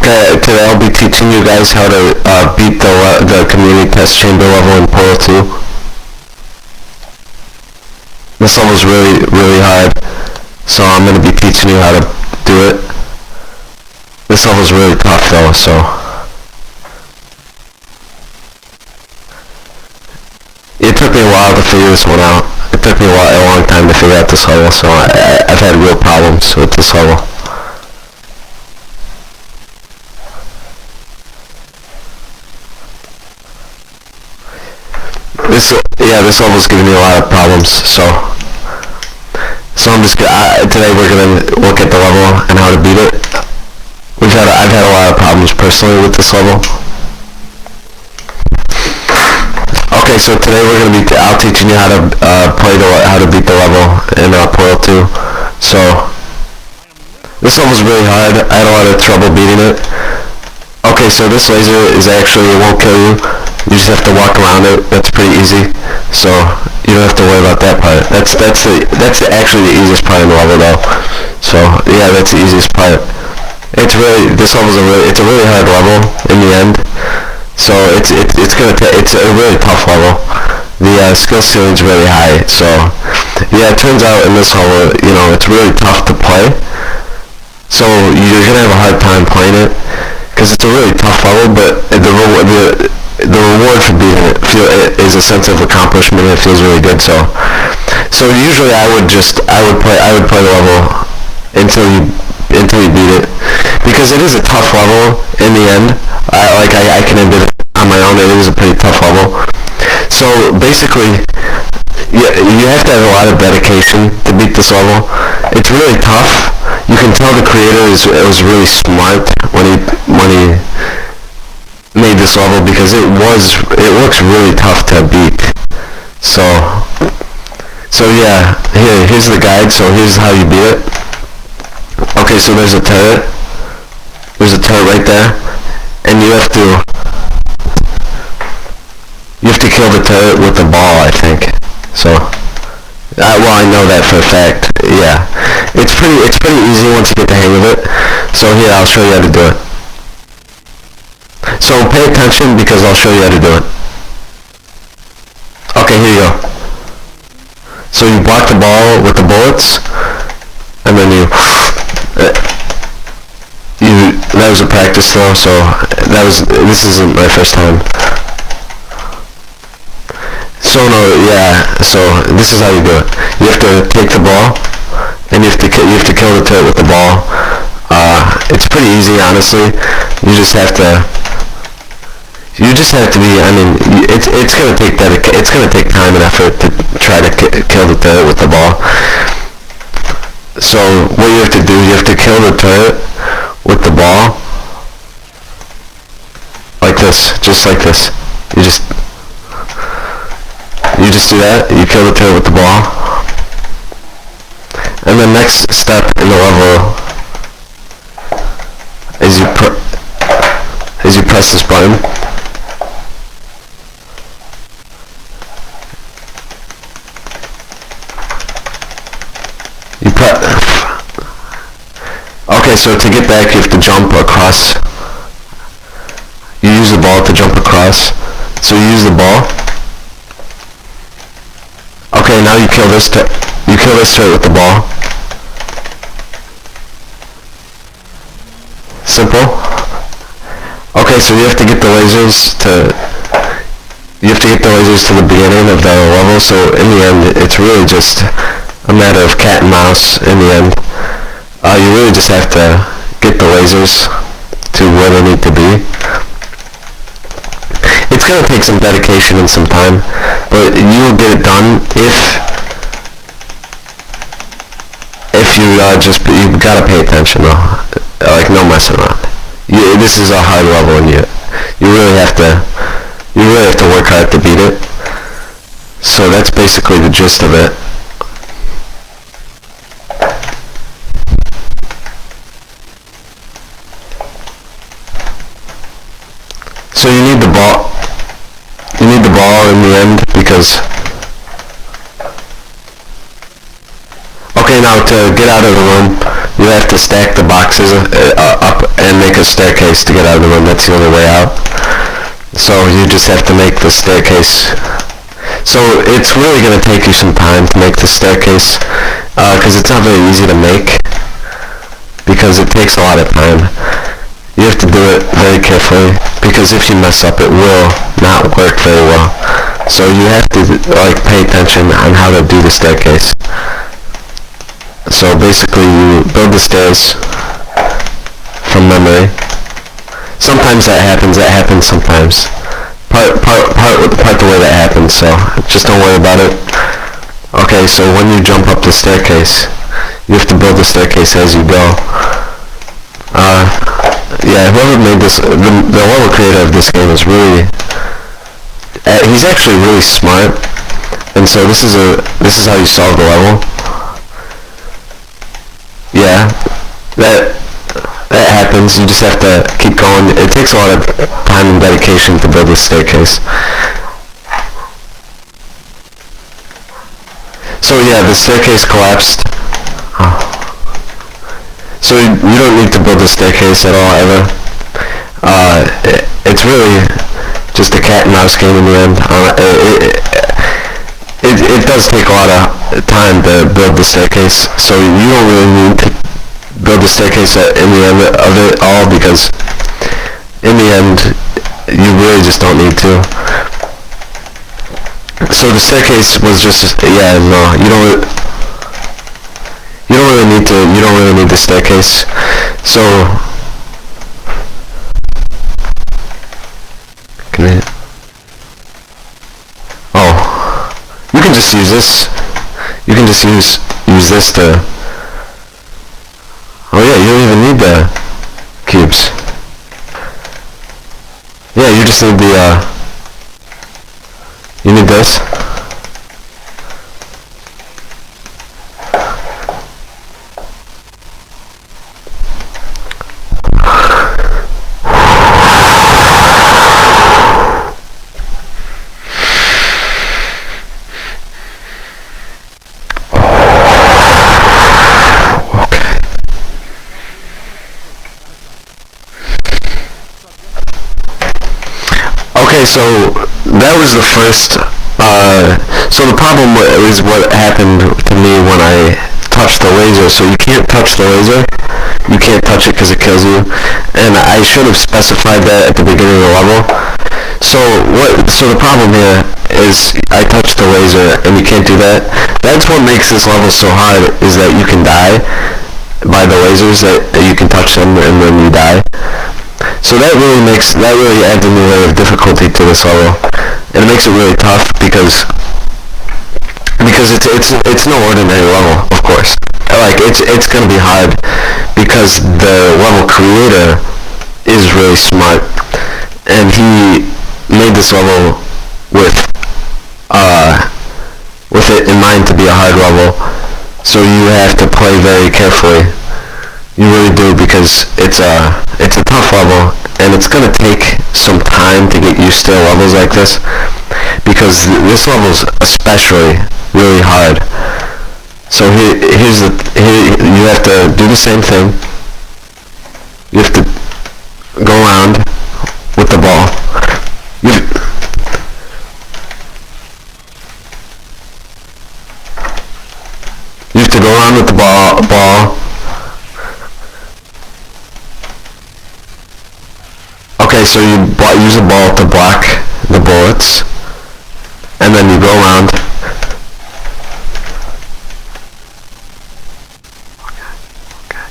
Okay, today I'll be teaching you guys how to beat the community test chamber level in Portal 2. This level's really, really hard, so I'm going to be teaching you how to do it. This level's really tough though, so... It took me a while to figure this one out. It took me a long time to figure out this level, so I've had real problems with this level. This level's giving me a lot of problems, so I'm just gonna, today we're gonna look at the level and how to beat it. I've had a lot of problems personally with this level. Okay, so today I'll teaching you how to how to beat the level in Portal 2. So this level's really hard. I had a lot of trouble beating it. Okay, so this laser is actually, it won't kill you. You just have to walk around it. That's pretty easy. So you don't have to worry about that part. That's actually the easiest part in the level though. So yeah, that's the easiest part. This level's it's a really hard level in the end. So it's a really tough level. The skill ceiling's really high. So yeah, it turns out in this level, it's really tough to play. So you're gonna have a hard time playing it because it's a really tough level. But the reward for beating it is a sense of accomplishment. It feels really good. So usually I would play the level until you beat it, because it is a tough level in the end. I can admit it on my own, it is a pretty tough level. So basically, you have to have a lot of dedication to beat this level. It's really tough. You can tell the creator was really smart when he made this level, because it looks really tough to beat. So yeah, here's the guide. So here's how you beat it. Okay, so there's a turret. There's a turret right there, and you have to kill the turret with the ball, I think. So, well, I know that for a fact. Yeah, it's pretty easy once you get the hang of it. So here, I'll show you how to do it. So pay attention, because I'll show you how to do it. Okay, here you go. So you block the ball with the bullets, and then that was a practice throw, so this isn't my first time. So this is how you do it. You have to take the ball, and you have to kill the turret with the ball. It's pretty easy, honestly. You just have to be. I mean, it's gonna take time and effort to try to kill the turret with the ball. So what you have to do, you have to kill the turret with the ball, like this, just like this. You just do that. You kill the turret with the ball, and the next step in the level is you press this button. Okay, so to get back, you have to jump across. You use the ball to jump across. So you use the ball. Okay, now you kill this turret with the ball. Simple. Okay, so you have to get the lasers to the beginning of the level. So in the end, it's really just a matter of cat and mouse. In the end, you really just have to get the lasers to where they need to be. It's going to take some dedication and some time, but you'll get it done if you've got to pay attention though. Like, no messing around. This is a hard level, and you really have to work hard to beat it. So that's basically the gist of it. So you need the ball. You need the ball in the end, because... Okay, now to get out of the room, you have to stack the boxes up and make a staircase to get out of the room. That's the only way out. So you just have to make the staircase. So it's really going to take you some time to make the staircase, because it's not very easy to make, because it takes a lot of time. You have to do it very carefully, because if you mess up, it will not work very well. So you have to pay attention on how to do the staircase. So basically, you build the stairs from memory. Sometimes that happens sometimes. Part the way that happens, so just don't worry about it. Okay, so when you jump up the staircase, you have to build the staircase as you go. Yeah, whoever made this, the level creator of this game is really, he's actually really smart, and so this is how you solve the level. Yeah, that happens. You just have to keep going. It takes a lot of time and dedication to build this staircase. So yeah, the staircase collapsed. So you don't need to build a staircase at all, ever. It's really just a cat and mouse game in the end. It does take a lot of time to build the staircase, so you don't really need to build the staircase in the end of it all, because in the end you really just don't need to. So the staircase was just, yeah, no, you don't really need the staircase. So you can just use this. You can just use this to. Oh yeah, you don't even need the cubes. Yeah, you just need the you need this. Okay, so that was the first, so the problem is what happened to me when I touched the laser. So you can't touch the laser, you can't touch it because it kills you, and I should have specified that at the beginning of the level. So the problem here is I touched the laser and you can't do that. That's what makes this level so hard, is that you can die by the lasers, that you can touch them and then you die. So that really adds a new layer of difficulty to this level, and it makes it really tough because it's no ordinary level, of course. It's gonna be hard because the level creator is really smart, and he made this level with it in mind to be a hard level. So you have to play very carefully. You really do, because it's a tough level, and it's going to take some time to get used to levels like this, because this level's especially really hard. So here you have to do the same thing. You have to go around with the ball. You have to go around with the ball. Okay, so you use a ball to block the bullets, and then you go around. Okay.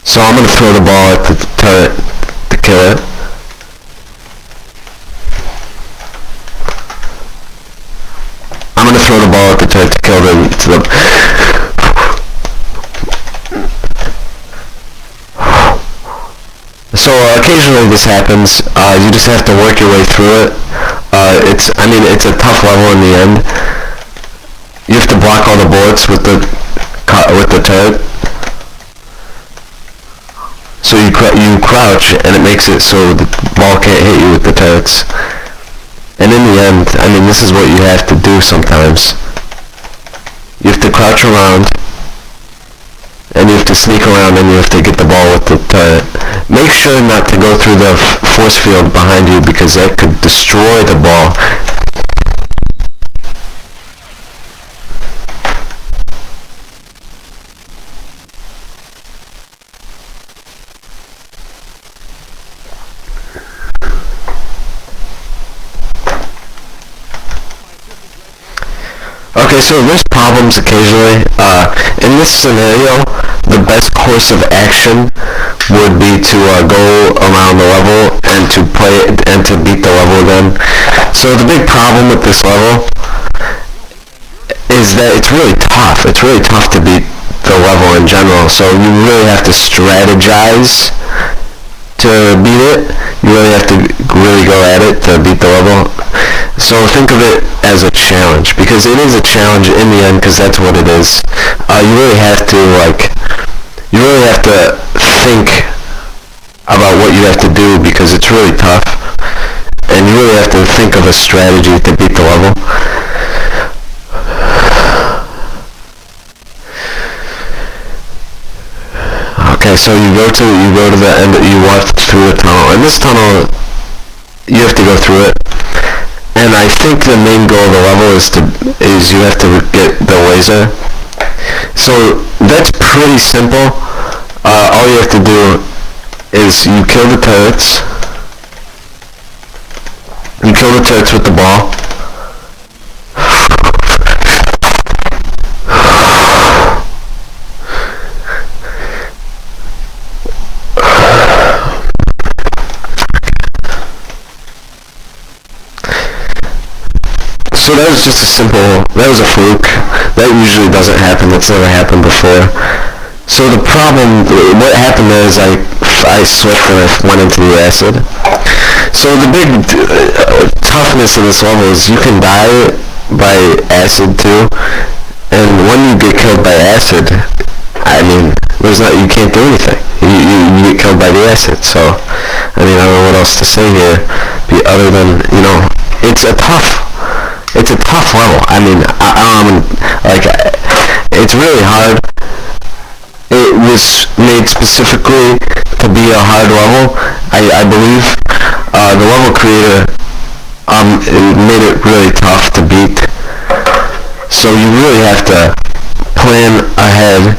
So I'm going to throw the ball at the turret to kill it. I'm going to throw the ball at the turret to kill the So occasionally this happens. You just have to work your way through it. It's a tough level in the end. You have to block all the bullets with the turret. So you crouch, and it makes it so the ball can't hit you with the turrets. And in the end, this is what you have to do sometimes. You have to crouch around, and you have to sneak around, and you have to get the ball with the turret. sure not to go through the force field behind you because that could destroy the ball. Okay, so there's problems occasionally. In this scenario, the best course of action would be to go around the level and to play it and to beat the level again. So the big problem with this level is that it's really tough. It's really tough to beat the level in general. So you really have to strategize to beat it. You really have to really go at it to beat the level. So think of it as a challenge, because it is a challenge in the end, because that's what it is. You really have to think about what you have to do, because it's really tough, and you really have to think of a strategy to beat the level. Okay, so you go to the end. You walk through a tunnel, and this tunnel, you have to go through it. And I think the main goal of the level is you have to get the laser. So that's pretty simple. All you have to do is you kill the turrets. You kill the turrets with the ball. So that was just that was a fluke. That usually doesn't happen. That's never happened before. So the problem, what happened is I slipped and I went into the acid. So the big toughness of this level is you can die by acid too. And when you get killed by acid, I mean, you can't do anything. You get killed by the acid. So, I mean, I don't know what else to say here, other than, it's a tough level. I mean, it's really hard. It was made specifically to be a hard level, I believe. The level creator made it really tough to beat. So you really have to plan ahead,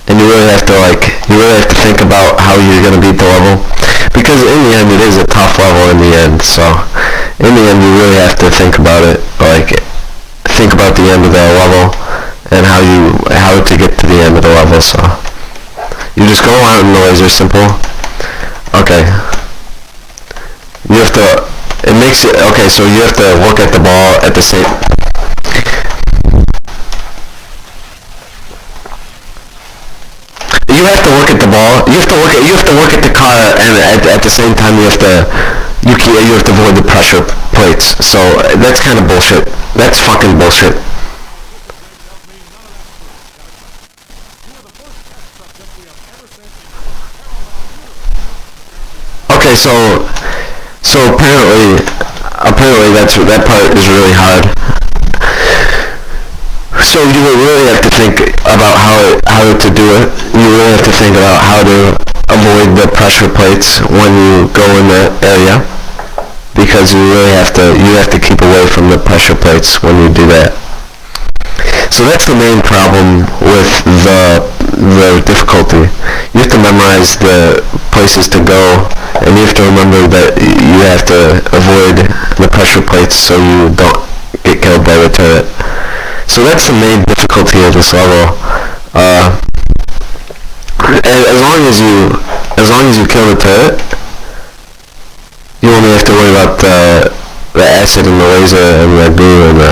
and you really have to think about how you're gonna beat the level, because in the end it is a tough level in the end. So in the end you really have to think about it, think about the end of the level and how to get to the end of the level. So you just go out in the laser, simple. Okay. You have to, it makes it, okay, so you have to look at the ball at the same, you have to look at the ball, you have to look at the car, and at the same time you have to avoid the pressure plates. So that's kind of bullshit. That's fucking bullshit. Okay, so apparently that part is really hard. So you really have to think about how to do it. You really have to think about how to avoid the pressure plates when you go in the area, because you have to keep away from the pressure plates when you do that. So that's the main problem with the difficulty. You have to memorize the places to go, and you have to remember that you have to avoid the pressure plates so you don't get killed by the turret. So that's the main difficulty of this level. As long as you kill the turret, you only have to worry about the acid and the laser and the goo and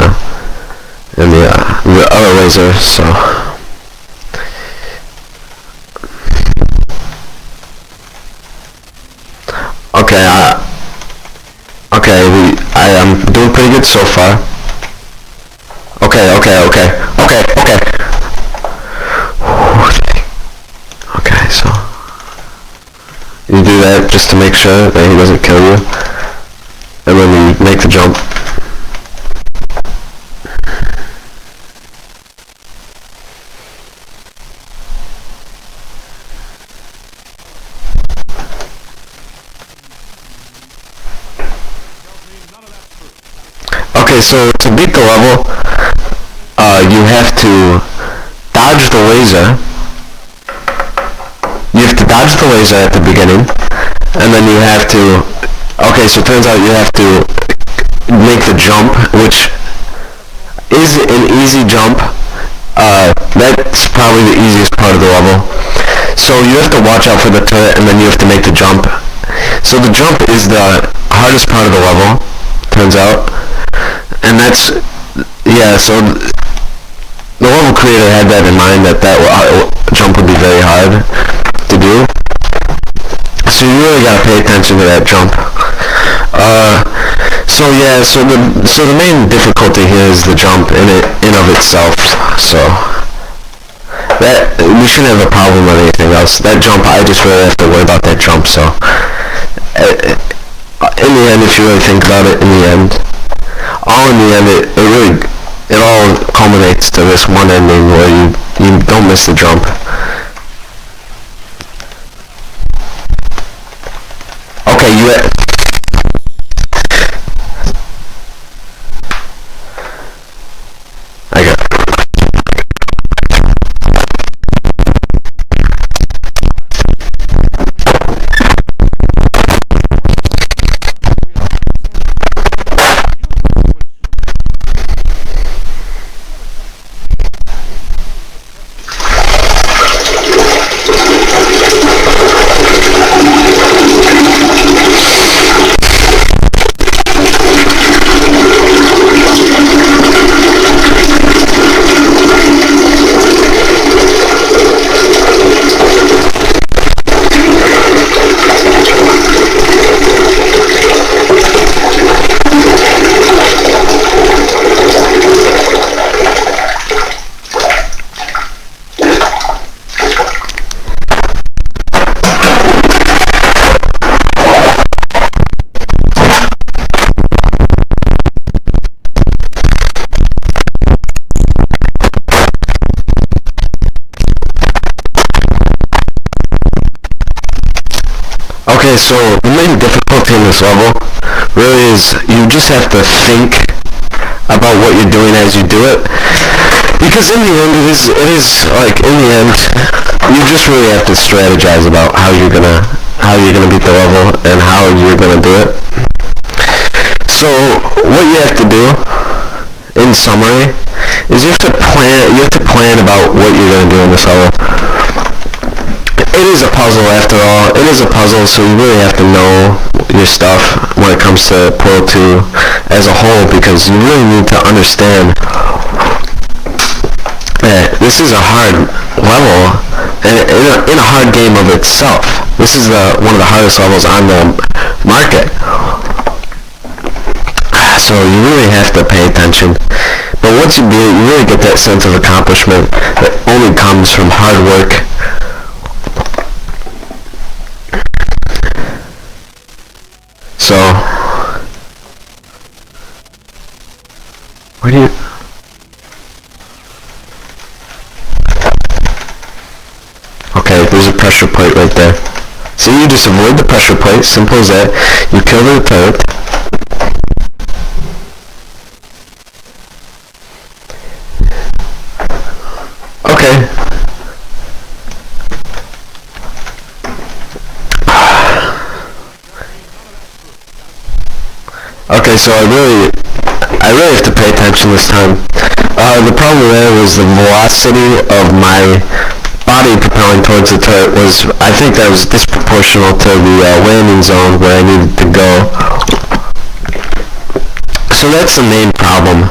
the other laser. So okay, I'm doing pretty good so far. Okay. Okay, so you do that just to make sure that he doesn't kill you, and then you make the jump. so to beat the level, you have to dodge the laser. You have to dodge the laser at the beginning, and then you have to, okay, so it turns out you have to make the jump, which is an easy jump. That's probably the easiest part of the level. So you have to watch out for the turret, and then you have to make the jump. So the jump is the hardest part of the level, turns out. And that's, yeah, so the level creator had that in mind, that jump would be very hard to do. So you really gotta pay attention to that jump. So yeah, so the main difficulty here is the jump in of itself. So that we shouldn't have a problem with anything else. That jump, I just really have to worry about that jump. So in the end, if you really think about it, in the end, it all culminates to this one ending where you don't miss the jump. Okay, I got. Okay, so the main difficulty in this level really is you just have to think about what you're doing as you do it, because in the end it is like, in the end you just really have to strategize about how you're gonna beat the level and how you're gonna do it. So what you have to do, in summary, is you have to plan about what you're gonna do in this level. It is a puzzle after all. It is a puzzle, so you really have to know your stuff when it comes to Portal 2 as a whole, because you really need to understand that this is a hard level, and in a hard game of itself. This is one of the hardest levels on the market. So you really have to pay attention. But once you beat it, you really get that sense of accomplishment that only comes from hard work. So, where do you... Okay, there's a pressure plate right there. So you just avoid the pressure plate, simple as that. You kill the turret. Okay. Okay, so I really have to pay attention this time. The problem there was the velocity of my body propelling towards the turret was, I think that was disproportional to the landing zone where I needed to go. So that's the main problem,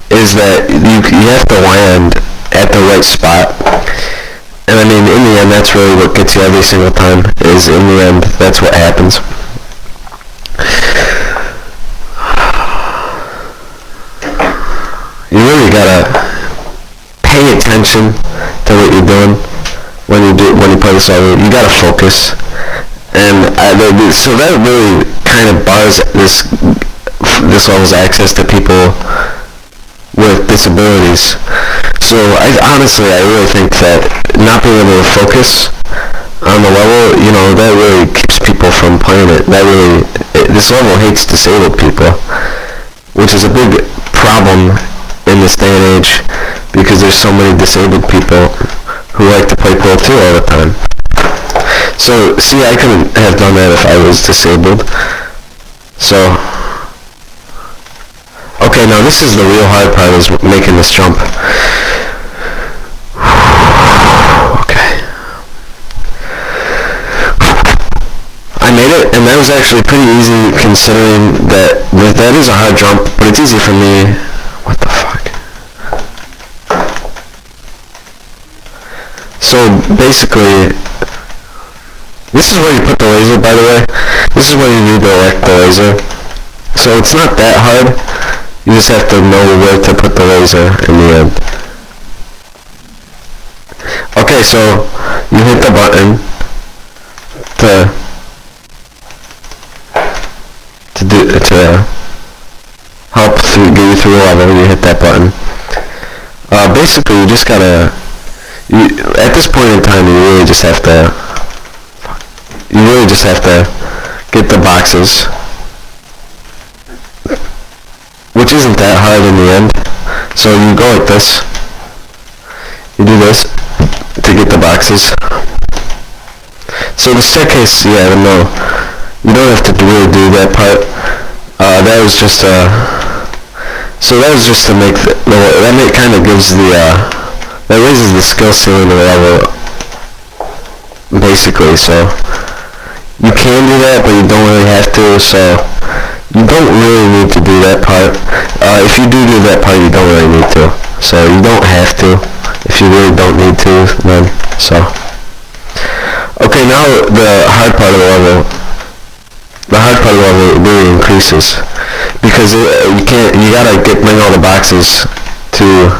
is that you have to land at the right spot. And I mean, in the end, that's really what gets you every single time, is in the end, that's what happens. You really gotta pay attention to what you're doing when you play this level. You gotta focus, and so that really kind of bars this level's access to people with disabilities. So I really think that not being able to focus on the level, that really keeps people from playing it. This level hates disabled people, which is a big problem in this day and age because there's so many disabled people who like to play Portal 2 all the time. So, see, I couldn't have done that if I was disabled. So, okay, now this is the real hard part, is making this jump. Okay. I made it, and that was actually pretty easy considering that is a hard jump, but it's easy for me. What the fuck? So, basically, this is where you put the laser, by the way. This is where you need to elect the laser. So it's not that hard. You just have to know where to put the laser in the end. Okay, so you hit the button to help get you through the level. You hit that button. Basically, you just gotta. At this point in time, you really just have to get the boxes, which isn't that hard in the end. So you go like this, you do this to get the boxes. So the staircase, yeah, no, you don't have to really do that part. That was just to make that kind of gives that raises the skill ceiling of the level, basically. So you can do that, but you don't really have to, so you don't really need to do that part. If you do that part, you don't really need to. So you don't have to, if you really don't need to, then, so. Okay, now the hard part of the level really increases, because you gotta bring all the boxes to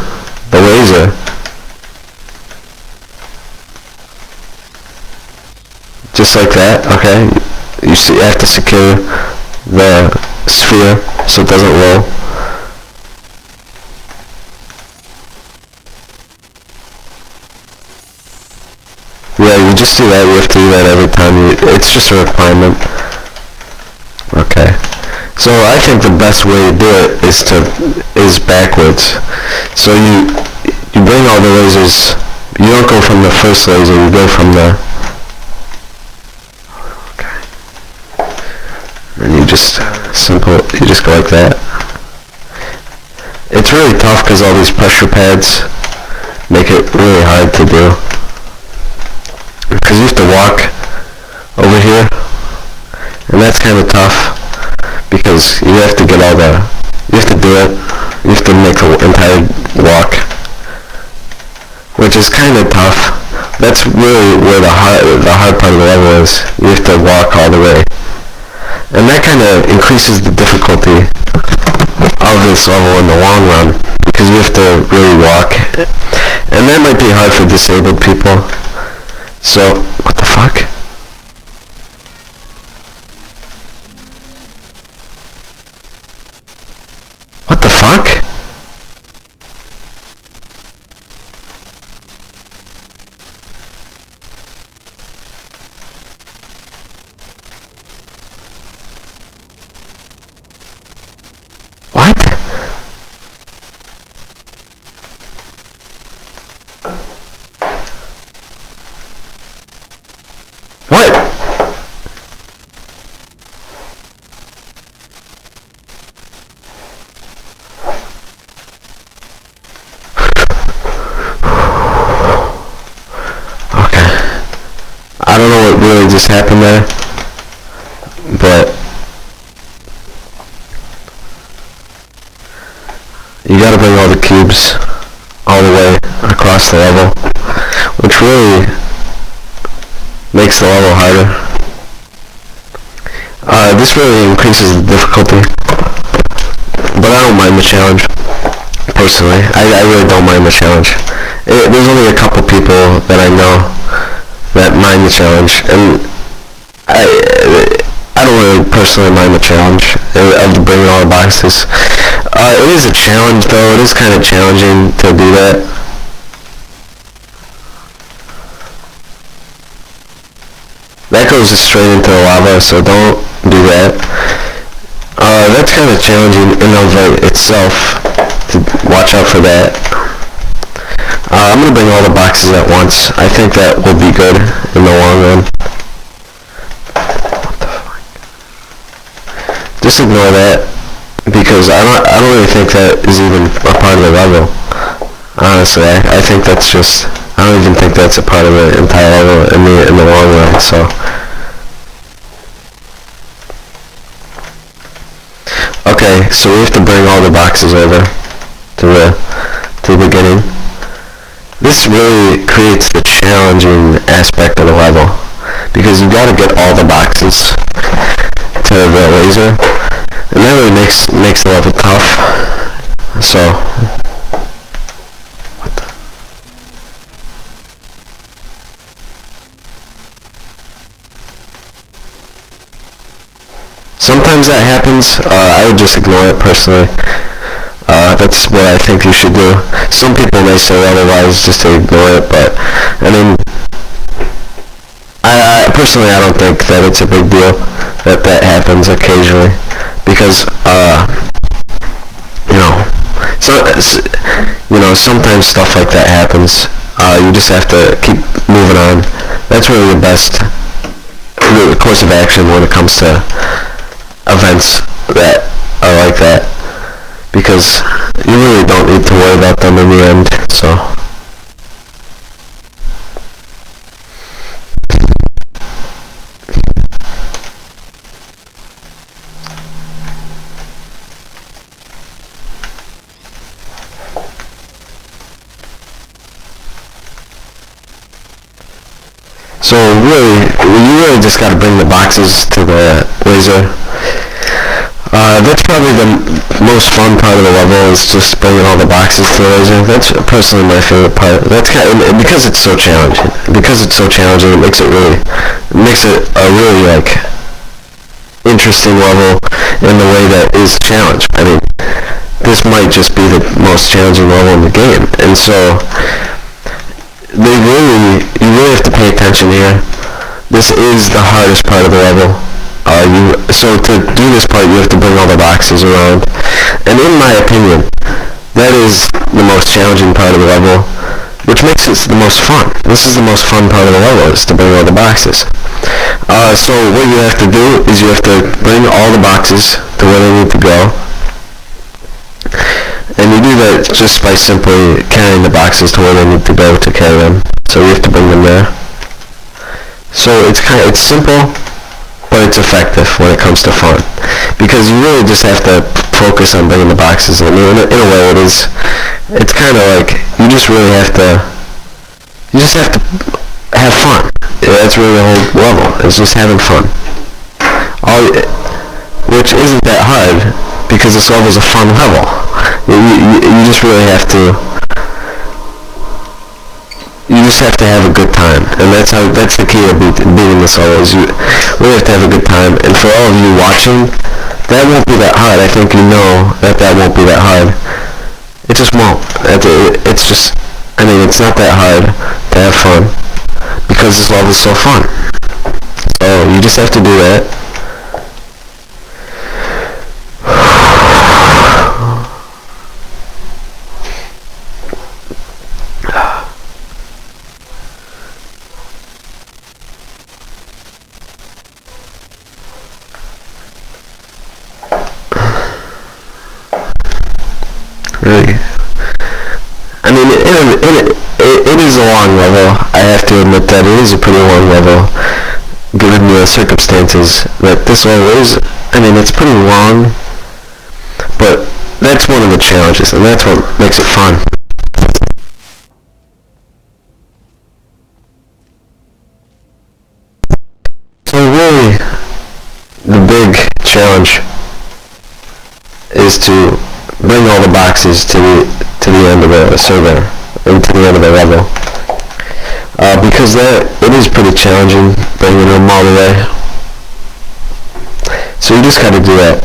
the laser. Just like that, okay? You have to secure the sphere so it doesn't roll. Yeah, you just do that. You have to do that every time. It's just a requirement. Okay. So I think the best way to do it is backwards. So you bring all the lasers. You don't go from the first laser. You go from the. And you just go like that. It's really tough because all these pressure pads make it really hard to do. Because you have to walk over here, and that's kind of tough because you have to do it. You have to make the entire walk, which is kind of tough. That's really where the hard part of the level is. You have to walk all the way. And that kind of increases the difficulty of this level in the long run, because you have to really walk. And that might be hard for disabled people. So, what the fuck? What the fuck? What? What? Okay. I don't know what really just happened there, but you gotta bring all the cubes all the way across the level, which really makes the level harder. This really increases the difficulty, but I don't mind the challenge, personally. I really don't mind the challenge. There's only a couple people that I know that mind the challenge, and I don't really personally mind the challenge of bringing all the boxes. It is a challenge, though. It is kind of challenging to do that. That goes straight into the lava, so don't do that. That's kind of challenging in and of itself. watch out for that. I'm going to bring all the boxes at once. I think that will be good in the long run. Just ignore that, because I don't really think that is even a part of the level. Honestly, I think that's just, I don't even think that's a part of the entire level in the long run, so. Okay, so we have to bring all the boxes over to the beginning. This really creates the challenging aspect of the level, because you've got to get all the boxes to the laser, and that really makes the level tough. So, what the? Sometimes that happens. I would just ignore it personally. That's what I think you should do. Some people may say otherwise, just to ignore it, but I mean, I personally, I don't think that it's a big deal that happens occasionally, because sometimes stuff like that happens. You just have to keep moving on. That's really the best course of action when it comes to events that are like that, because you really don't need to worry about them in the end. So. So really, you really just got to bring the boxes to the laser. That's probably the most fun part of the level, is just bringing all the boxes to the laser. That's personally my favorite part. That's because it's so challenging. Because it's so challenging, it makes it a really like interesting level in the way that is challenged. I mean, this might just be the most challenging level in the game, and so. You really have to pay attention here. This is the hardest part of the level. So to do this part, you have to bring all the boxes around. And in my opinion, that is the most challenging part of the level, which makes it the most fun. This is the most fun part of the level, is to bring all the boxes. So what you have to do is you have to bring all the boxes to where they need to go. And you do that just by simply carrying the boxes to where they need to go to carry them. So you have to bring them there. So it's simple, but it's effective when it comes to fun, because you really just have to focus on bringing the boxes in. In a way, it's kind of like you just have to have fun. That's really the whole level. It's just having fun. Which isn't that hard, because this level is a fun level. You just really have to. You just have to have a good time, and that's the key to beating this level. Is you really have to have a good time. And for all of you watching, that won't be that hard. I think you know that won't be that hard. It just won't. It's just. I mean, it's not that hard to have fun, because this level is so fun. So you just have to do that. Really. I mean, it is a long level. I have to admit that it is a pretty long level, given the circumstances that this level is. I mean, it's pretty long, but that's one of the challenges, and that's what makes it fun. So really, the big challenge is to bring all the boxes to the end of the server, and to the end of the level, because it is pretty challenging bringing them all the way. So you just got to do that.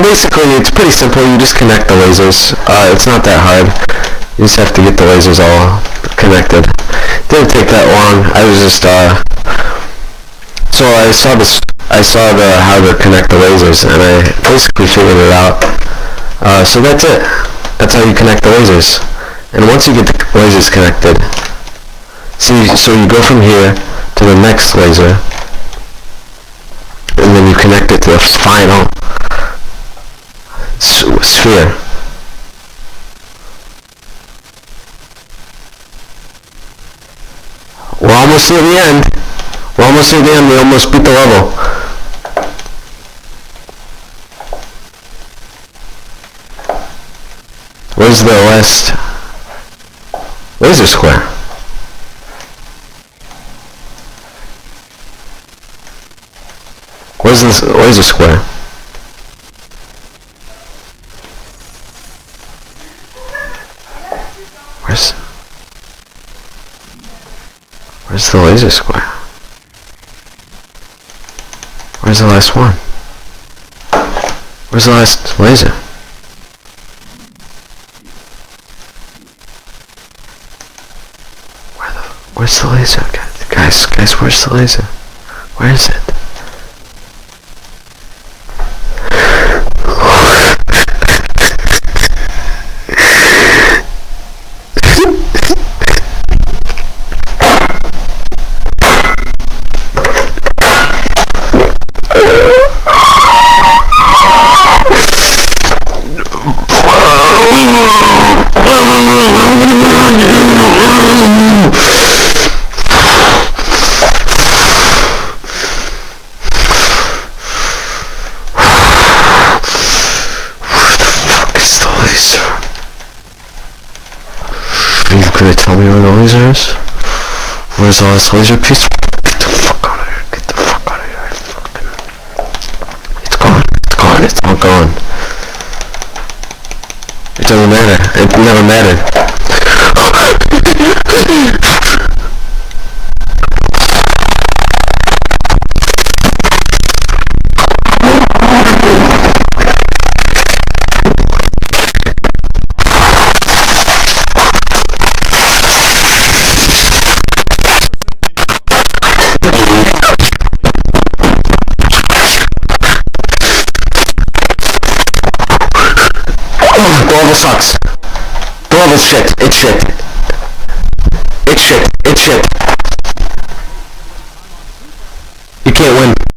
basically, it's pretty simple. You just connect the lasers. It's not that hard. You just have to get the lasers all connected. Didn't take that long. I was just, so I saw this, how to connect the lasers, and I basically figured it out. So that's it. That's how you connect the lasers. And once you get the lasers connected, see, so you go from here to the next laser, and then you connect it to the final sphere. We're almost near the end. We're almost near the end. We almost beat the level. Where's the last laser square? Where's this laser square? Where's the laser square? Where's the last one? Where's the last laser? Where's the laser? Guys, where's the laser? Where is it? Can you tell me where the laser is? Where's the last laser piece? Get the fuck out of here. Get the fuck out of here. It's gone. It's gone. It's all gone. It doesn't matter. It never mattered. The level sucks. The level's shit. It's shit. It's shit. It's shit.